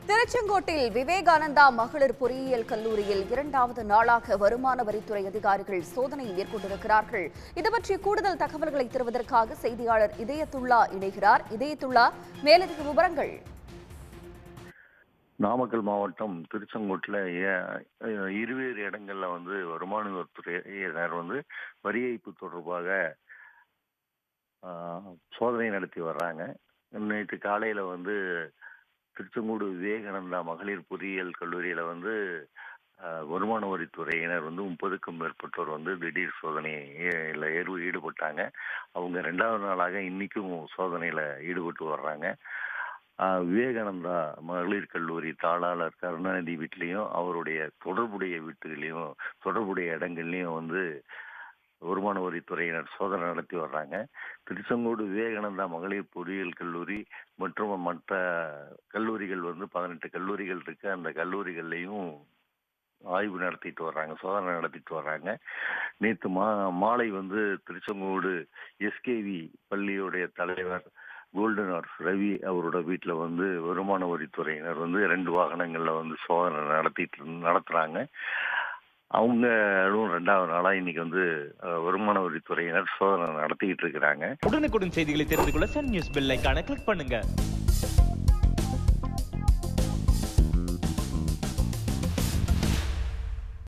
திருச்செங்கோட்டில் விவேகானந்தா மகளிர் பொறியியல் கல்லூரியில் இரண்டாவது நாளாக வருமான வரித்துறை அதிகாரிகள் சோதனை மேற்கொண்டிருக்கிறார்கள். இதுபற்றி கூடுதல் தகவல்களை தருவதற்காக செய்தியாளர் இதயத்துல்லா இணைகிறார். இதயத்துல்லா, மேலதிக விவரங்கள். நாமக்கல் மாவட்டம் திருச்செங்கோட்டில் இருவேறு இடங்கள்ல வருமான வரித்துறையினர் வரி ஏய்ப்பு தொடர்பாக சோதனை நடத்தி வர்றாங்க. நேற்று காலையில திருச்செங்கோடு விவேகானந்தா மகளிர் பொறியியல் கல்லூரியில வருமான வரித்துறையினர் 30க்கும் மேற்பட்டோர் திடீர் சோதனையில ஈடுபட்டாங்க. அவங்க 2வது நாளாக இன்னைக்கும் சோதனையில ஈடுபட்டு வர்றாங்க. விவேகானந்தா மகளிர் கல்லூரி தாளாளர் கருணாநிதி வீட்லையும் அவருடைய தொடர்புடைய வீட்டுகளையும் தொடர்புடைய இடங்கள்லையும் வருமான வரித்துறையினர் சோதனை நடத்தி வர்றாங்க. திருச்செங்கோடு விவேகானந்தா மகளிர் பொறியியல் கல்லூரி மற்றும் மற்ற கல்லூரிகள் 18 கல்லூரிகள் இருக்கு. அந்த கல்லூரிகள்லையும் ஆய்வு நடத்திட்டு வர்றாங்க, சோதனை நடத்திட்டு வர்றாங்க. நேற்று மாலை திருச்செங்கோடு எஸ்கேவி பள்ளியுடைய தலைவர் கோல்டன் ஹார்ஸ் ரவி அவரோட வீட்டில் வருமான வரித்துறையினர் 2 வாகனங்கள்ல சோதனை நடத்துறாங்க. அவங்களும் 2வது நாளா இன்னைக்கு வருமான வரித்துறையினர் சோதனை நடத்திக்கிட்டு இருக்கிறாங்க. உடனுக்குடன் செய்திகளை தெரிந்து கொள்ள சன் நியூஸ் பெல் ஐகானை கிளிக் பண்ணுங்க.